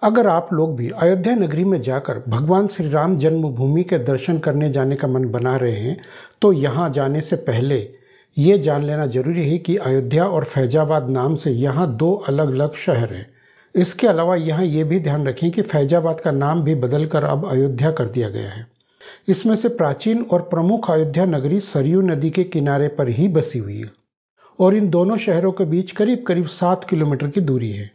अगर आप लोग भी अयोध्या नगरी में जाकर भगवान श्री राम जन्मभूमि के दर्शन करने जाने का मन बना रहे हैं, तो यहाँ जाने से पहले ये जान लेना जरूरी है कि अयोध्या और फैजाबाद नाम से यहाँ दो अलग अलग शहर हैं। इसके अलावा यहाँ ये भी ध्यान रखें कि फैजाबाद का नाम भी बदलकर अब अयोध्या कर दिया गया है। इसमें से प्राचीन और प्रमुख अयोध्या नगरी सरयू नदी के किनारे पर ही बसी हुई है और इन दोनों शहरों के बीच करीब करीब 7 किलोमीटर की दूरी है।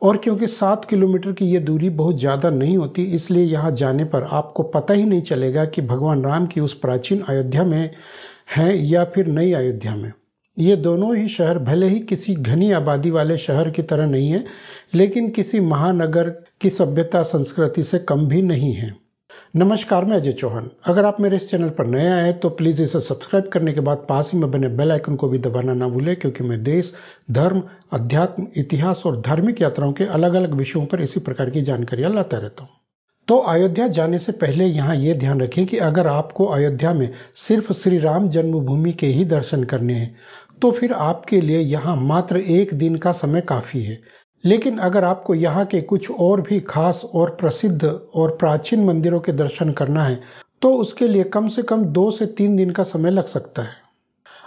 और क्योंकि 7 किलोमीटर की ये दूरी बहुत ज़्यादा नहीं होती, इसलिए यहाँ जाने पर आपको पता ही नहीं चलेगा कि भगवान राम की उस प्राचीन अयोध्या में है या फिर नई अयोध्या में। ये दोनों ही शहर भले ही किसी घनी आबादी वाले शहर की तरह नहीं है, लेकिन किसी महानगर की सभ्यता संस्कृति से कम भी नहीं है। नमस्कार, मैं अजय चौहान। अगर आप मेरे इस चैनल पर नए आए हैं तो प्लीज़ इसे सब्सक्राइब करने के बाद पास ही में बने बेल आइकन को भी दबाना ना भूलें, क्योंकि मैं देश, धर्म, अध्यात्म, इतिहास और धार्मिक यात्राओं के अलग अलग विषयों पर इसी प्रकार की जानकारियां लाता रहता हूं। तो अयोध्या जाने से पहले यहाँ ये ध्यान रखें कि अगर आपको अयोध्या में सिर्फ श्री राम जन्मभूमि के ही दर्शन करने हैं तो फिर आपके लिए यहाँ मात्र एक दिन का समय काफ़ी है। लेकिन अगर आपको यहाँ के कुछ और भी खास और प्रसिद्ध और प्राचीन मंदिरों के दर्शन करना है तो उसके लिए कम से कम 2 से 3 दिन का समय लग सकता है।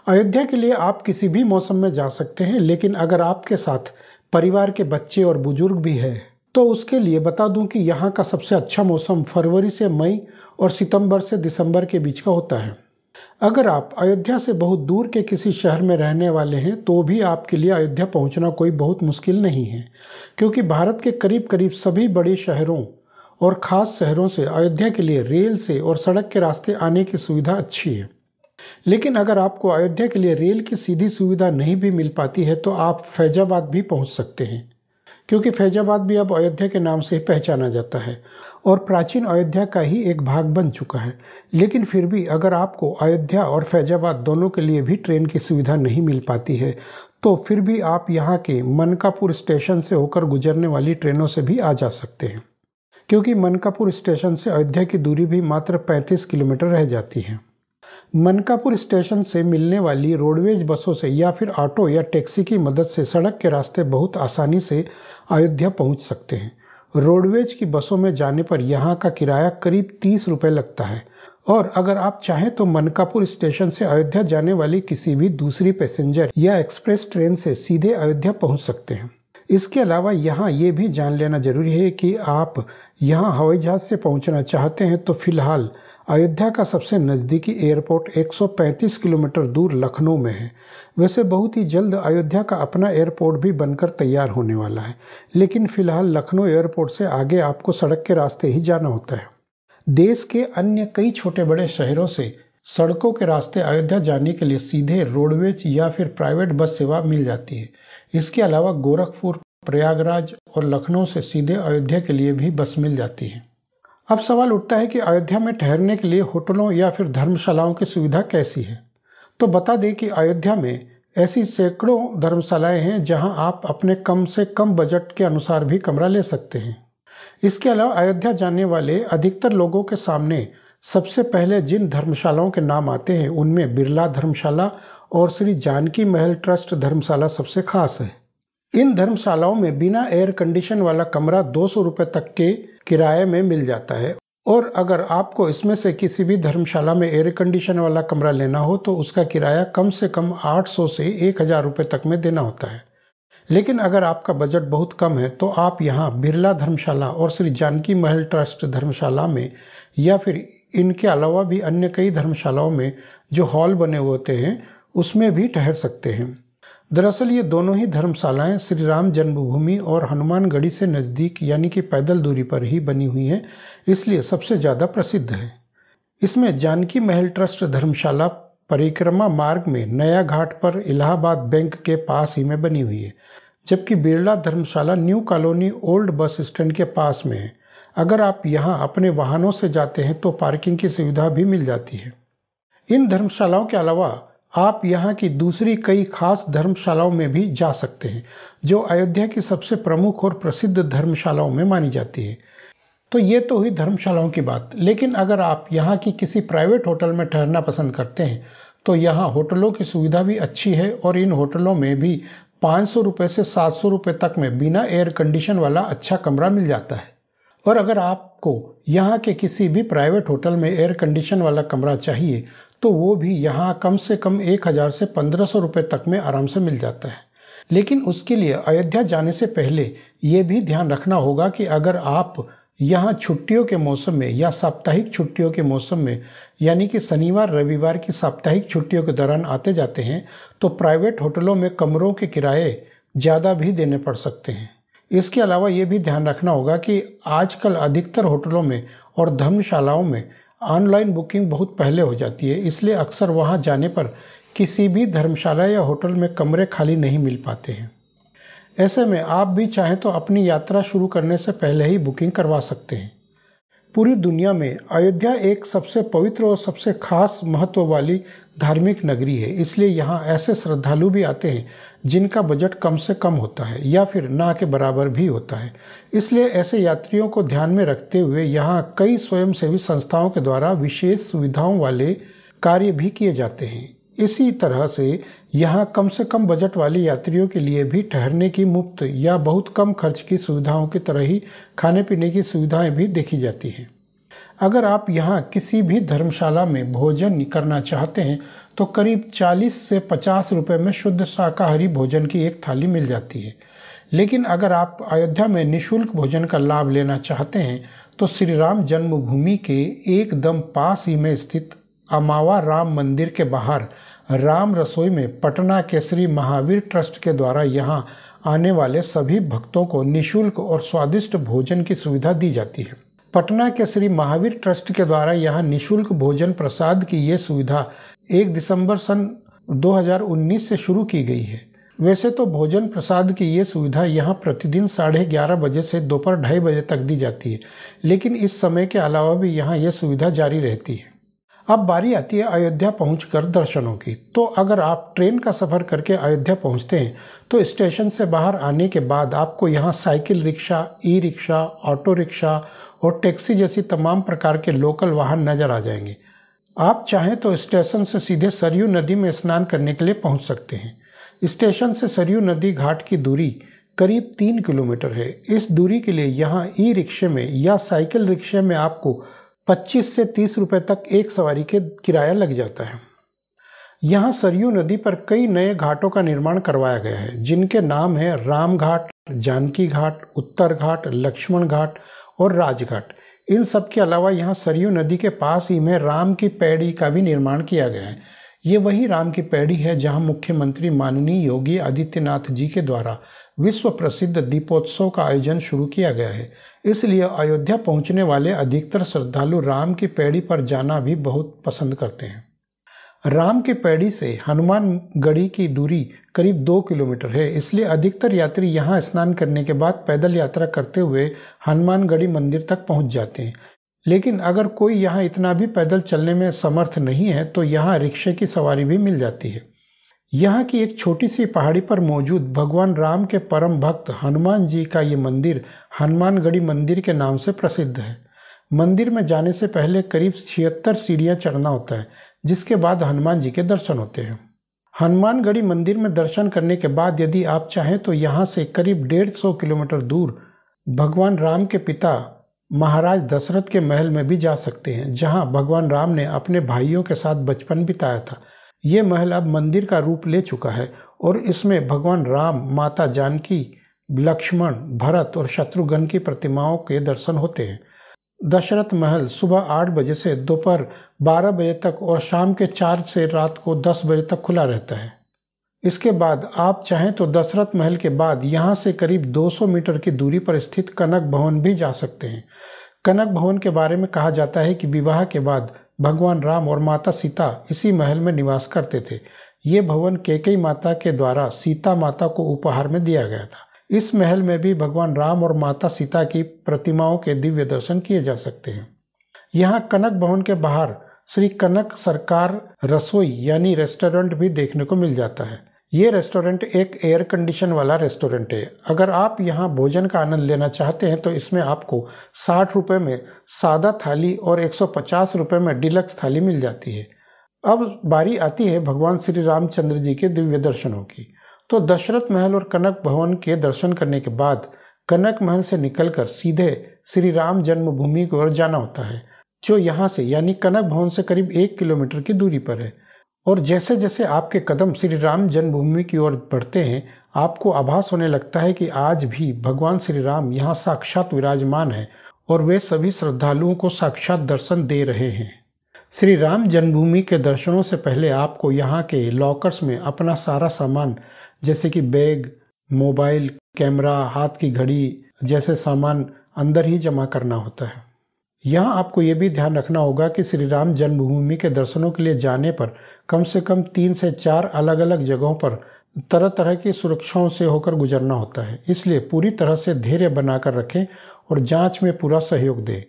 अयोध्या के लिए आप किसी भी मौसम में जा सकते हैं, लेकिन अगर आपके साथ परिवार के बच्चे और बुजुर्ग भी है तो उसके लिए बता दूं कि यहाँ का सबसे अच्छा मौसम फरवरी से मई और सितंबर से दिसंबर के बीच का होता है। अगर आप अयोध्या से बहुत दूर के किसी शहर में रहने वाले हैं तो भी आपके लिए अयोध्या पहुंचना कोई बहुत मुश्किल नहीं है, क्योंकि भारत के करीब करीब सभी बड़े शहरों और खास शहरों से अयोध्या के लिए रेल से और सड़क के रास्ते आने की सुविधा अच्छी है। लेकिन अगर आपको अयोध्या के लिए रेल की सीधी सुविधा नहीं भी मिल पाती है तो आप फैजाबाद भी पहुंच सकते हैं, क्योंकि फैजाबाद भी अब अयोध्या के नाम से ही पहचाना जाता है और प्राचीन अयोध्या का ही एक भाग बन चुका है। लेकिन फिर भी अगर आपको अयोध्या और फैजाबाद दोनों के लिए भी ट्रेन की सुविधा नहीं मिल पाती है तो फिर भी आप यहाँ के मनकापुर स्टेशन से होकर गुजरने वाली ट्रेनों से भी आ जा सकते हैं, क्योंकि मनकापुर स्टेशन से अयोध्या की दूरी भी मात्र 35 किलोमीटर रह जाती है। मनकापुर स्टेशन से मिलने वाली रोडवेज बसों से या फिर ऑटो या टैक्सी की मदद से सड़क के रास्ते बहुत आसानी से अयोध्या पहुंच सकते हैं। रोडवेज की बसों में जाने पर यहाँ का किराया करीब 30 रुपए लगता है और अगर आप चाहें तो मनकापुर स्टेशन से अयोध्या जाने वाली किसी भी दूसरी पैसेंजर या एक्सप्रेस ट्रेन से सीधे अयोध्या पहुंच सकते हैं। इसके अलावा यहाँ ये भी जान लेना जरूरी है कि आप यहाँ हवाई जहाज से पहुंचना चाहते हैं तो फिलहाल अयोध्या का सबसे नजदीकी एयरपोर्ट 135 किलोमीटर दूर लखनऊ में है। वैसे बहुत ही जल्द अयोध्या का अपना एयरपोर्ट भी बनकर तैयार होने वाला है, लेकिन फिलहाल लखनऊ एयरपोर्ट से आगे आपको सड़क के रास्ते ही जाना होता है। देश के अन्य कई छोटे बड़े शहरों से सड़कों के रास्ते अयोध्या जाने के लिए सीधे रोडवेज या फिर प्राइवेट बस सेवा मिल जाती है। इसके अलावा गोरखपुर, प्रयागराज और लखनऊ से सीधे अयोध्या के लिए भी बस मिल जाती है। अब सवाल उठता है कि अयोध्या में ठहरने के लिए होटलों या फिर धर्मशालाओं की सुविधा कैसी है। तो बता दें कि अयोध्या में ऐसी सैकड़ों धर्मशालाएं हैं जहां आप अपने कम से कम बजट के अनुसार भी कमरा ले सकते हैं। इसके अलावा अयोध्या जाने वाले अधिकतर लोगों के सामने सबसे पहले जिन धर्मशालाओं के नाम आते हैं उनमें बिरला धर्मशाला और श्री जानकी महल ट्रस्ट धर्मशाला सबसे खास है। इन धर्मशालाओं में बिना एयर कंडीशन वाला कमरा 200 रुपए तक के किराए में मिल जाता है और अगर आपको इसमें से किसी भी धर्मशाला में एयर कंडीशन वाला कमरा लेना हो तो उसका किराया कम से कम 800 से 1000 रुपए तक में देना होता है। लेकिन अगर आपका बजट बहुत कम है तो आप यहाँ बिरला धर्मशाला और श्री जानकी महल ट्रस्ट धर्मशाला में या फिर इनके अलावा भी अन्य कई धर्मशालाओं में जो हॉल बने होते हैं उसमें भी ठहर सकते हैं। दरअसल ये दोनों ही धर्मशालाएं श्री राम जन्मभूमि और हनुमानगढ़ी से नजदीक यानी कि पैदल दूरी पर ही बनी हुई हैं, इसलिए सबसे ज्यादा प्रसिद्ध है। इसमें जानकी महल ट्रस्ट धर्मशाला परिक्रमा मार्ग में नया घाट पर इलाहाबाद बैंक के पास ही में बनी हुई है, जबकि Birla Dharamshala new colony old bus stand के पास में है। अगर आप यहाँ अपने वाहनों से जाते हैं तो पार्किंग की सुविधा भी मिल जाती है। इन धर्मशालाओं के अलावा आप यहाँ की दूसरी कई खास धर्मशालाओं में भी जा सकते हैं जो अयोध्या की सबसे प्रमुख और प्रसिद्ध धर्मशालाओं में मानी जाती है। तो ये तो हुई धर्मशालाओं की बात, लेकिन अगर आप यहाँ की किसी प्राइवेट होटल में ठहरना पसंद करते हैं तो यहाँ होटलों की सुविधा भी अच्छी है और इन होटलों में भी 500 रुपए से 700 रुपए तक में बिना एयर कंडीशन वाला अच्छा कमरा मिल जाता है। और अगर आपको यहाँ के किसी भी प्राइवेट होटल में एयर कंडीशन वाला कमरा चाहिए तो वो भी यहाँ कम से कम 1000 से 1500 रुपए तक में आराम से मिल जाता है। लेकिन उसके लिए अयोध्या जाने से पहले ये भी ध्यान रखना होगा कि अगर आप यहाँ छुट्टियों के मौसम में या साप्ताहिक छुट्टियों के मौसम में यानी कि शनिवार रविवार की साप्ताहिक छुट्टियों के दौरान आते जाते हैं तो प्राइवेट होटलों में कमरों के किराए ज्यादा भी देने पड़ सकते हैं। इसके अलावा ये भी ध्यान रखना होगा कि आजकल अधिकतर होटलों में और धर्मशालाओं में ऑनलाइन बुकिंग बहुत पहले हो जाती है, इसलिए अक्सर वहां जाने पर किसी भी धर्मशाला या होटल में कमरे खाली नहीं मिल पाते हैं। ऐसे में आप भी चाहें तो अपनी यात्रा शुरू करने से पहले ही बुकिंग करवा सकते हैं। पूरी दुनिया में अयोध्या एक सबसे पवित्र और सबसे खास महत्व वाली धार्मिक नगरी है, इसलिए यहाँ ऐसे श्रद्धालु भी आते हैं जिनका बजट कम से कम होता है या फिर ना के बराबर भी होता है। इसलिए ऐसे यात्रियों को ध्यान में रखते हुए यहाँ कई स्वयंसेवी संस्थाओं के द्वारा विशेष सुविधाओं वाले कार्य भी किए जाते हैं। इसी तरह से यहाँ कम से कम बजट वाले यात्रियों के लिए भी ठहरने की मुफ्त या बहुत कम खर्च की सुविधाओं की तरह ही खाने पीने की सुविधाएं भी देखी जाती हैं। अगर आप यहाँ किसी भी धर्मशाला में भोजन करना चाहते हैं तो करीब 40 से 50 रुपए में शुद्ध शाकाहारी भोजन की एक थाली मिल जाती है। लेकिन अगर आप अयोध्या में निःशुल्क भोजन का लाभ लेना चाहते हैं तो श्री राम जन्मभूमि के एकदम पास ही में स्थित अमावा राम मंदिर के बाहर राम रसोई में पटना के श्री महावीर ट्रस्ट के द्वारा यहाँ आने वाले सभी भक्तों को निःशुल्क और स्वादिष्ट भोजन की सुविधा दी जाती है। पटना के श्री महावीर ट्रस्ट के द्वारा यहाँ निःशुल्क भोजन प्रसाद की ये सुविधा 1 दिसंबर सन 2019 से शुरू की गई है। वैसे तो भोजन प्रसाद की ये सुविधा यहाँ प्रतिदिन 11:30 बजे से दोपहर 2:30 बजे तक दी जाती है, लेकिन इस समय के अलावा भी यहाँ यह सुविधा जारी रहती है। अब बारी आती है अयोध्या पहुंचकर दर्शनों की। तो अगर आप ट्रेन का सफर करके अयोध्या पहुंचते हैं तो स्टेशन से बाहर आने के बाद आपको यहाँ cycle rickshaw, e rickshaw, auto rickshaw और टैक्सी जैसी तमाम प्रकार के लोकल वाहन नजर आ जाएंगे। आप चाहें तो स्टेशन से सीधे सरयू नदी में स्नान करने के लिए पहुंच सकते हैं। स्टेशन से सरयू नदी घाट की दूरी करीब 3 किलोमीटर है। इस दूरी के लिए यहाँ ई रिक्शे में या साइकिल रिक्शे में आपको 25 से 30 रुपए तक एक सवारी के किराया लग जाता है। यहाँ सरयू नदी पर कई नए घाटों का निर्माण करवाया गया है, जिनके नाम है राम घाट, जानकी घाट, उत्तर घाट, लक्ष्मण घाट और राजघाट। इन सब के अलावा यहाँ सरयू नदी के पास ही में राम की पैड़ी का भी निर्माण किया गया है। ये वही राम की पैड़ी है जहाँ मुख्यमंत्री माननीय योगी आदित्यनाथ जी के द्वारा विश्व प्रसिद्ध दीपोत्सव का आयोजन शुरू किया गया है। इसलिए अयोध्या पहुंचने वाले अधिकतर श्रद्धालु राम की पैड़ी पर जाना भी बहुत पसंद करते हैं। राम की पैड़ी से हनुमानगढ़ी की दूरी करीब 2 किलोमीटर है, इसलिए अधिकतर यात्री यहाँ स्नान करने के बाद पैदल यात्रा करते हुए हनुमानगढ़ी मंदिर तक पहुंच जाते हैं। लेकिन अगर कोई यहाँ इतना भी पैदल चलने में समर्थ नहीं है तो यहाँ रिक्शे की सवारी भी मिल जाती है। यहाँ की एक छोटी सी पहाड़ी पर मौजूद भगवान राम के परम भक्त हनुमान जी का ये मंदिर हनुमानगढ़ी मंदिर के नाम से प्रसिद्ध है। मंदिर में जाने से पहले करीब 76 सीढ़ियां चढ़ना होता है, जिसके बाद हनुमान जी के दर्शन होते हैं। हनुमानगढ़ी मंदिर में दर्शन करने के बाद यदि आप चाहें तो यहाँ से करीब 150 किलोमीटर दूर भगवान राम के पिता महाराज दशरथ के महल में भी जा सकते हैं, जहाँ भगवान राम ने अपने भाइयों के साथ बचपन बिताया था। ये महल अब मंदिर का रूप ले चुका है और इसमें भगवान राम, माता जानकी, लक्ष्मण, भरत और शत्रुघ्न की प्रतिमाओं के दर्शन होते हैं। दशरथ महल सुबह 8 बजे से दोपहर 12 बजे तक और शाम के 4 से रात को 10 बजे तक खुला रहता है। इसके बाद आप चाहें तो दशरथ महल के बाद यहाँ से करीब 200 मीटर की दूरी पर स्थित कनक भवन भी जा सकते हैं। कनक भवन के बारे में कहा जाता है कि विवाह के बाद भगवान राम और माता सीता इसी महल में निवास करते थे। ये भवन कैकेयी माता के द्वारा सीता माता को उपहार में दिया गया था। इस महल में भी भगवान राम और माता सीता की प्रतिमाओं के दिव्य दर्शन किए जा सकते हैं। यहाँ कनक भवन के बाहर श्री कनक सरकार रसोई यानी रेस्टोरेंट भी देखने को मिल जाता है। ये रेस्टोरेंट एक एयर कंडीशन वाला रेस्टोरेंट है। अगर आप यहाँ भोजन का आनंद लेना चाहते हैं तो इसमें आपको 60 रुपए में सादा थाली और 150 रुपए में डिलक्स थाली मिल जाती है। अब बारी आती है भगवान श्री रामचंद्र जी के दिव्य दर्शनों की। तो दशरथ महल और कनक भवन के दर्शन करने के बाद कनक महल से निकलकर सीधे श्री राम जन्मभूमि की ओर जाना होता है, जो यहाँ से यानी कनक भवन से करीब 1 किलोमीटर की दूरी पर है। और जैसे जैसे आपके कदम श्री राम जन्मभूमि की ओर बढ़ते हैं, आपको आभास होने लगता है कि आज भी भगवान श्री राम यहाँ साक्षात विराजमान है और वे सभी श्रद्धालुओं को साक्षात दर्शन दे रहे हैं। श्री राम जन्मभूमि के दर्शनों से पहले आपको यहाँ के लॉकर्स में अपना सारा सामान जैसे कि बैग, मोबाइल, कैमरा, हाथ की घड़ी जैसे सामान अंदर ही जमा करना होता है। यहाँ आपको ये भी ध्यान रखना होगा कि श्री राम जन्मभूमि के दर्शनों के लिए जाने पर कम से कम 3 से 4 अलग अलग जगहों पर तरह तरह की सुरक्षाओं से होकर गुजरना होता है। इसलिए पूरी तरह से धैर्य बनाकर रखें और जांच में पूरा सहयोग दें।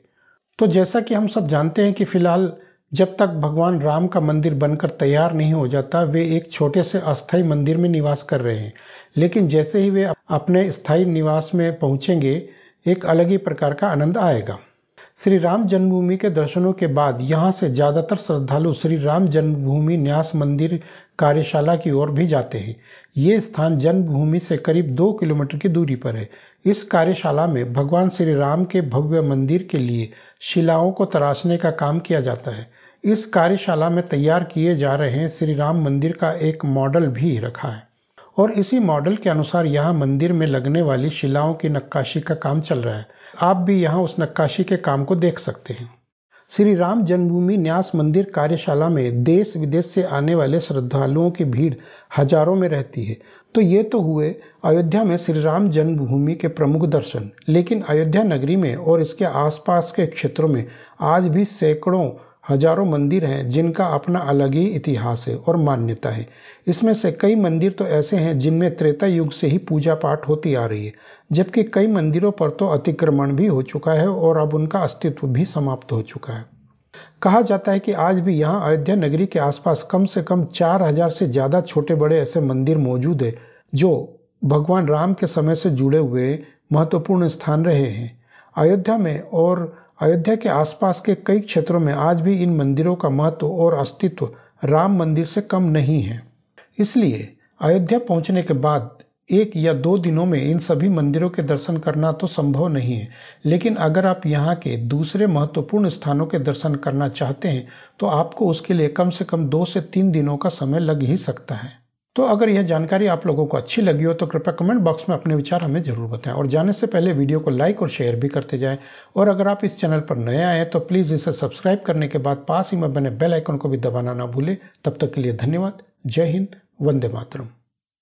तो जैसा कि हम सब जानते हैं कि फिलहाल जब तक भगवान राम का मंदिर बनकर तैयार नहीं हो जाता, वे एक छोटे से अस्थायी मंदिर में निवास कर रहे हैं। लेकिन जैसे ही वे अपने स्थायी निवास में पहुंचेंगे, एक अलग ही प्रकार का आनंद आएगा। श्री राम जन्मभूमि के दर्शनों के बाद यहाँ से ज्यादातर श्रद्धालु श्री राम जन्मभूमि न्यास मंदिर कार्यशाला की ओर भी जाते हैं। ये स्थान जन्मभूमि से करीब 2 किलोमीटर की दूरी पर है। इस कार्यशाला में भगवान श्री राम के भव्य मंदिर के लिए शिलाओं को तराशने का काम किया जाता है। इस कार्यशाला में तैयार किए जा रहे श्री राम मंदिर का एक मॉडल भी रखा है और इसी मॉडल के अनुसार यहाँ मंदिर में लगने वाली शिलाओं की नक्काशी का काम चल रहा है। आप भी यहाँ उस नक्काशी के काम को देख सकते हैं। श्री राम जन्मभूमि न्यास मंदिर कार्यशाला में देश विदेश से आने वाले श्रद्धालुओं की भीड़ हजारों में रहती है। तो ये तो हुए अयोध्या में श्री राम जन्मभूमि के प्रमुख दर्शन। लेकिन अयोध्या नगरी में और इसके आसपास के क्षेत्रों में आज भी सैकड़ों हजारों मंदिर हैं जिनका अपना अलग ही इतिहास है और मान्यता है। इसमें से कई मंदिर तो ऐसे हैं जिनमें त्रेता युग से ही पूजा पाठ होती आ रही है, जबकि कई मंदिरों पर तो अतिक्रमण भी हो चुका है और अब उनका अस्तित्व भी समाप्त हो चुका है। कहा जाता है कि आज भी यहाँ अयोध्या नगरी के आसपास कम से कम 4000 से ज्यादा छोटे बड़े ऐसे मंदिर मौजूद है जो भगवान राम के समय से जुड़े हुए महत्वपूर्ण स्थान रहे हैं। अयोध्या में और अयोध्या के आसपास के कई क्षेत्रों में आज भी इन मंदिरों का महत्व और अस्तित्व राम मंदिर से कम नहीं है। इसलिए अयोध्या पहुंचने के बाद 1 या 2 दिनों में इन सभी मंदिरों के दर्शन करना तो संभव नहीं है। लेकिन अगर आप यहाँ के दूसरे महत्वपूर्ण स्थानों के दर्शन करना चाहते हैं तो आपको उसके लिए कम से कम 2 से 3 दिनों का समय लग ही सकता है। तो अगर यह जानकारी आप लोगों को अच्छी लगी हो तो कृपया कमेंट बॉक्स में अपने विचार हमें जरूर बताएं और जाने से पहले वीडियो को लाइक और शेयर भी करते जाएं। और अगर आप इस चैनल पर नए आए तो प्लीज इसे सब्सक्राइब करने के बाद पास ही में बने बेल आइकन को भी दबाना ना भूलें। तब तक के लिए धन्यवाद। जय हिंद, वंदे मातरम।